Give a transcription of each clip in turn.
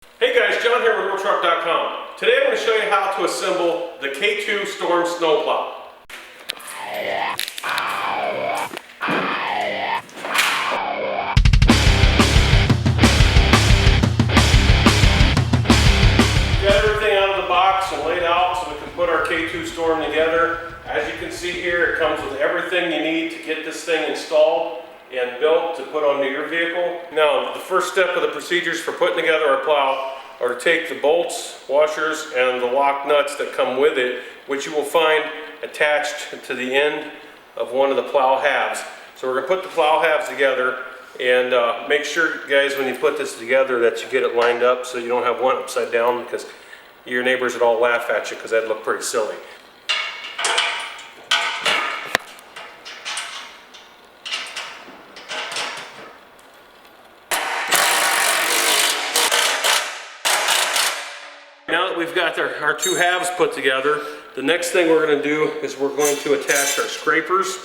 Hey guys, John here with RealTruck.com. Today I'm going to show you how to assemble the K2 Storm snowplow. Got everything out of the box and laid out so we can put our K2 Storm together. As you can see here, it comes with everything you need to get this thing installed and built to put onto your vehicle. Now, the first step of the procedures for putting together our plow are to take the bolts, washers, and the lock nuts that come with it, which you will find attached to the end of one of the plow halves. So we're going to put the plow halves together, and make sure, guys, when you put this together that you get it lined up so you don't have one upside down, because your neighbors would all laugh at you because that'd look pretty silly. Now that we've got our two halves put together, the next thing we're going to do is we're going to attach our scrapers.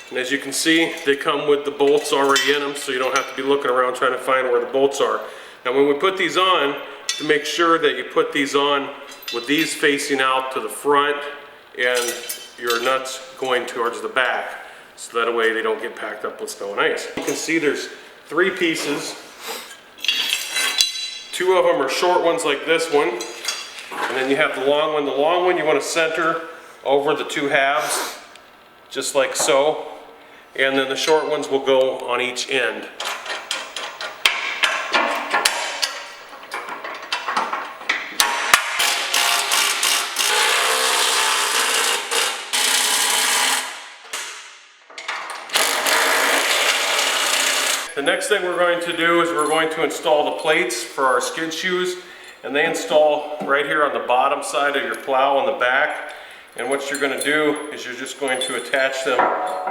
And as you can see, they come with the bolts already in them, so you don't have to be looking around trying to find where the bolts are. Now when we put these on, to make sure that you put these on with these facing out to the front and your nuts going towards the back, so that way they don't get packed up with snow and ice. You can see there's three pieces. Two of them are short ones like this one, and then you have the long one. The long one you want to center over the two halves, just like so, and then the short ones will go on each end. The next thing we're going to do is we're going to install the plates for our skid shoes, and they install right here on the bottom side of your plow on the back. And what you're going to do is you're just going to attach them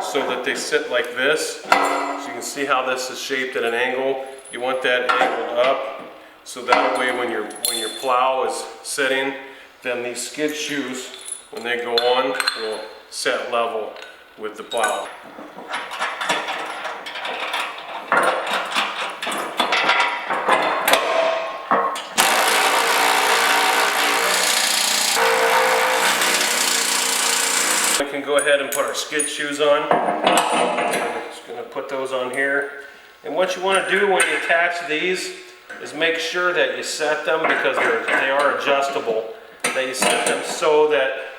so that they sit like this. So you can see how this is shaped at an angle. You want that angled up, so that way when your plow is sitting, then these skid shoes, when they go on, will set level with the plow. We can go ahead and put our skid shoes on. I'm just going to put those on here. And what you want to do when you attach these is make sure that you set them, because they are adjustable, that you set them so that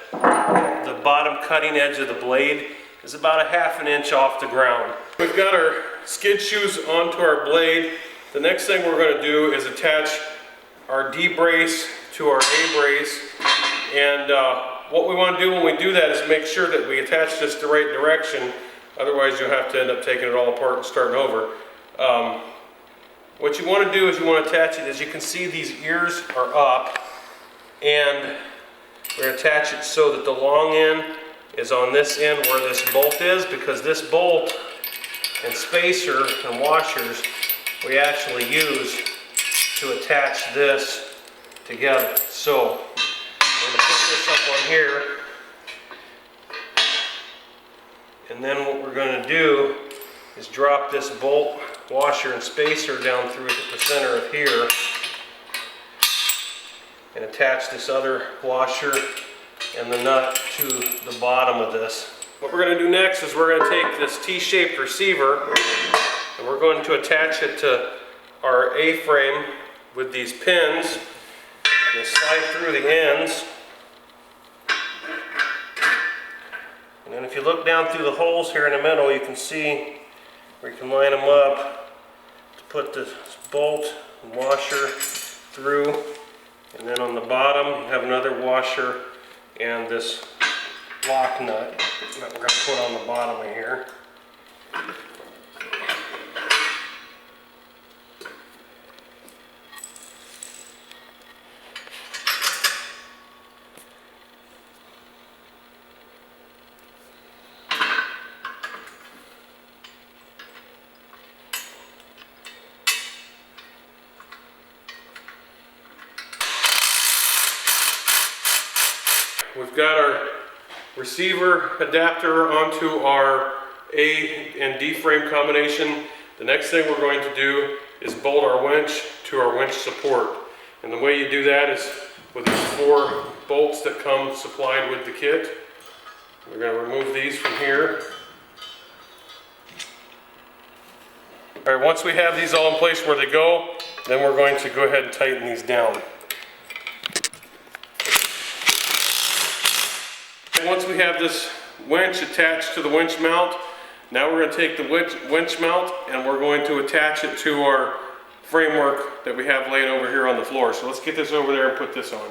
the bottom cutting edge of the blade is about 1/2 inch off the ground. We've got our skid shoes onto our blade. The next thing we're going to do is attach our D brace to our A brace, and what we want to do when we do that is make sure that we attach this the right direction. Otherwise you'll have to end up taking it all apart and starting over. What you want to do is you want to attach it, as you can see these ears are up, and we're going to attach it so that the long end is on this end where this bolt is, because this bolt and spacer and washers we actually use to attach this together. So I'm going to put this up on here, and then what we're going to do is drop this bolt, washer, and spacer down through the center of here, and attach this other washer and the nut to the bottom of this. What we're going to do next is we're going to take this T-shaped receiver and we're going to attach it to our A-frame with these pins. And slide through the ends, and then if you look down through the holes here in the middle, you can see where you can line them up to put the bolt and washer through. And then on the bottom you have another washer and this lock nut that we're going to put on the bottom of here. We've got our receiver adapter onto our A and D frame combination. The next thing we're going to do is bolt our winch to our winch support. And the way you do that is with these 4 bolts that come supplied with the kit. We're going to remove these from here. All right, once we have these all in place where they go, then we're going to go ahead and tighten these down. And once we have this winch attached to the winch mount, now we're going to take the winch mount and we're going to attach it to our framework that we have laying over here on the floor. So let's get this over there and put this on.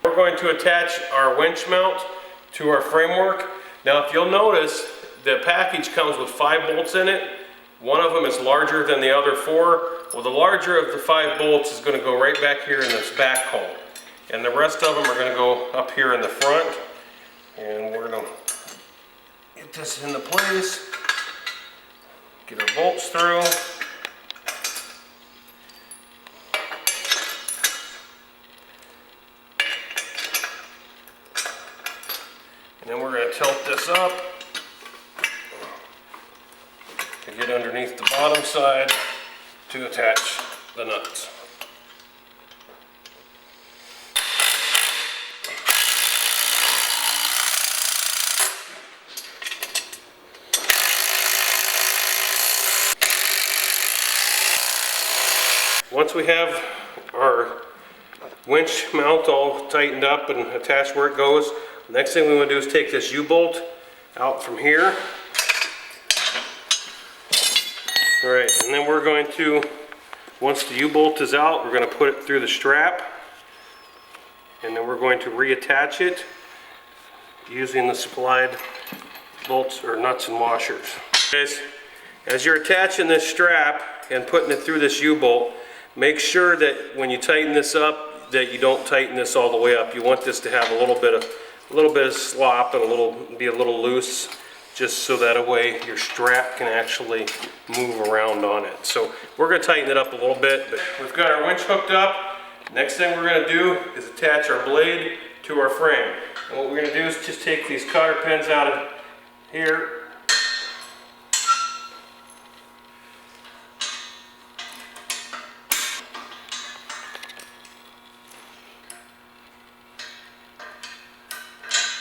We're going to attach our winch mount to our framework. Now if you'll notice, the package comes with 5 bolts in it. One of them is larger than the other 4. Well, the larger of the 5 bolts is going to go right back here in this back hole. And the rest of them are going to go up here in the front. And we're going to get this into place. Get our bolts through. And then we're going to tilt this up to get underneath the bottom side to attach the nuts. Once we have our winch mount all tightened up and attached where it goes, the next thing we want to do is take this U-bolt out from here. All right, and then we're going to, once the U-bolt is out, we're going to put it through the strap, and then we're going to reattach it using the supplied bolts or nuts and washers. Guys, as you're attaching this strap and putting it through this U-bolt, make sure that when you tighten this up, that you don't tighten this all the way up. You want this to have a little bit of slop and be a little loose, just so that way your strap can actually move around on it. So we're going to tighten it up a little bit, but we've got our winch hooked up. Next thing we're going to do is attach our blade to our frame. And what we're going to do is just take these cotter pins out of here.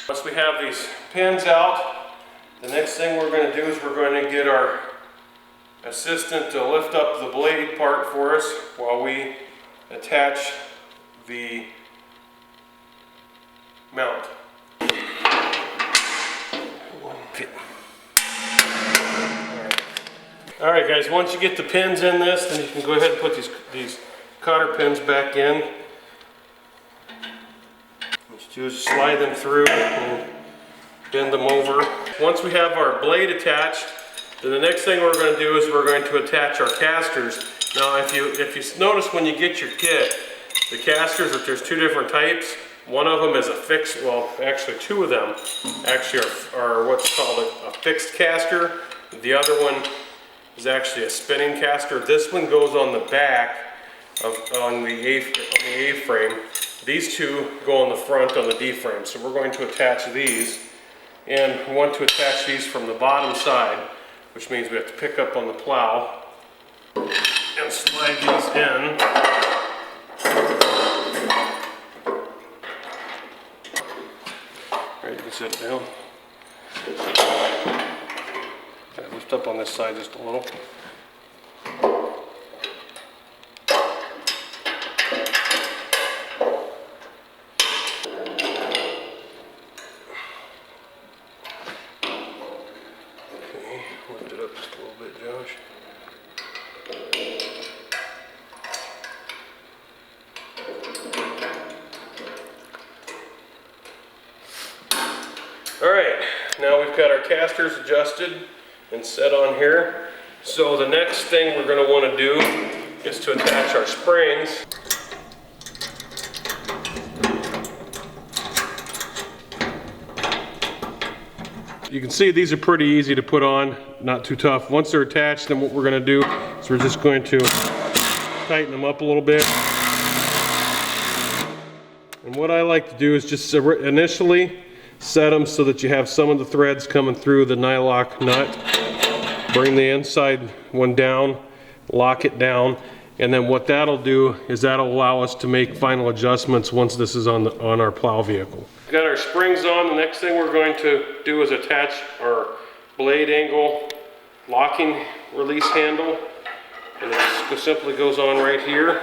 Once we have these pins out, the next thing we're going to do is we're going to get our assistant to lift up the blade part for us while we attach the mount. Okay. All right guys, once you get the pins in this, then you can go ahead and put these cotter pins back in. What you do is slide them through and bend them over. Once we have our blade attached, then the next thing we're going to do is we're going to attach our casters. Now if you notice when you get your kit, the casters, if there's 2 different types, one of them is a fixed, well actually 2 of them actually are what's called a fixed caster. The other one is actually a spinning caster. This one goes on the back on the A-frame. These 2 go on the front on the D-frame. So we're going to attach these, and we want to attach these from the bottom side, which means we have to pick up on the plow and slide these in. All right, you can set it down. Okay, lift up on this side just a little. Lift it up just a little bit, Josh. All right, now we've got our casters adjusted and set on here. So the next thing we're going to want to do is to attach our springs. You can see these are pretty easy to put on, not too tough. Once they're attached, then what we're going to do is we're just going to tighten them up a little bit. And what I like to do is just initially set them so that you have some of the threads coming through the nylock nut. Bring the inside one down, lock it down. And then what that'll do is that'll allow us to make final adjustments once this is on our plow vehicle. We've got our springs on. The next thing we're going to do is attach our blade angle locking release handle. And it just simply goes on right here.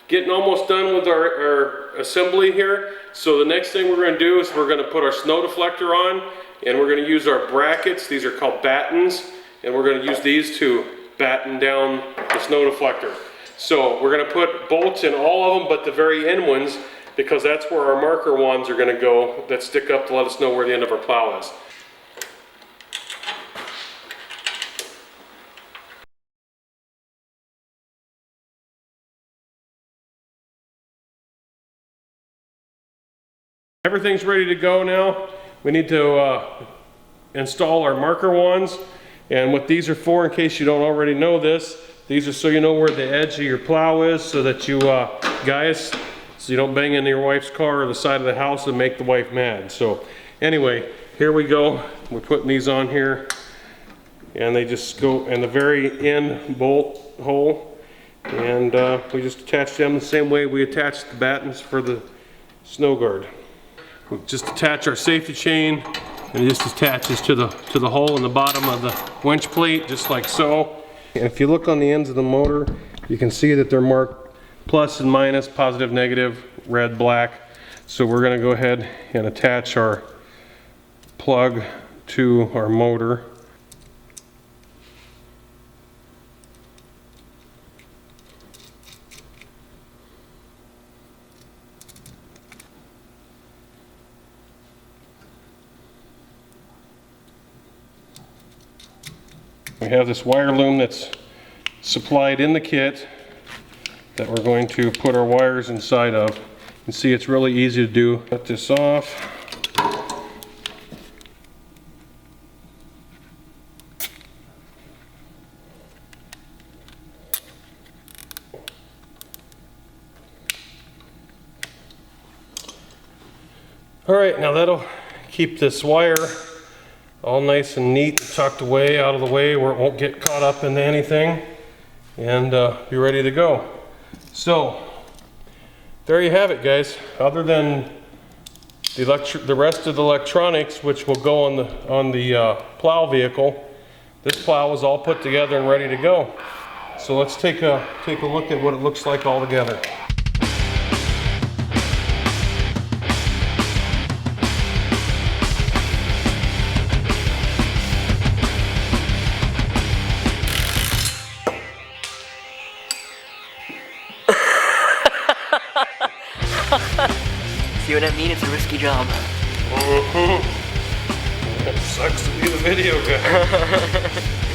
Getting almost done with our assembly here. So the next thing we're going to do is we're going to put our snow deflector on, and we're going to use our brackets. These are called battens, and we're going to use these to batten down the snow deflector. So we're going to put bolts in all of them but the very end ones, because that's where our marker wands are going to go that stick up to let us know where the end of our plow is. Everything's ready to go now. We need to install our marker wands. And what these are for, in case you don't already know this, these are so you know where the edge of your plow is, so that you guys, so you don't bang into your wife's car or the side of the house and make the wife mad. So anyway, here we go. We're putting these on here, and they just go in the very end bolt hole, and we just attach them the same way we attach the battens for the snow guard. We'll just attach our safety chain, and it just attaches to the hole in the bottom of the winch plate, just like so. And if you look on the ends of the motor, you can see that they're marked plus and minus, positive, negative, red, black. So we're going to go ahead and attach our plug to our motor. We have this wire loom that's supplied in the kit that we're going to put our wires inside of. You can see it's really easy to do. Cut this off. All right, now that'll keep this wire all nice and neat, tucked away, out of the way where it won't get caught up into anything, and be ready to go. So there you have it, guys. Other than the rest of the electronics, which will go on the plow vehicle, this plow is all put together and ready to go. So let's take a look at what it looks like all together. See what I mean? It's a risky job. It sucks to be the video guy.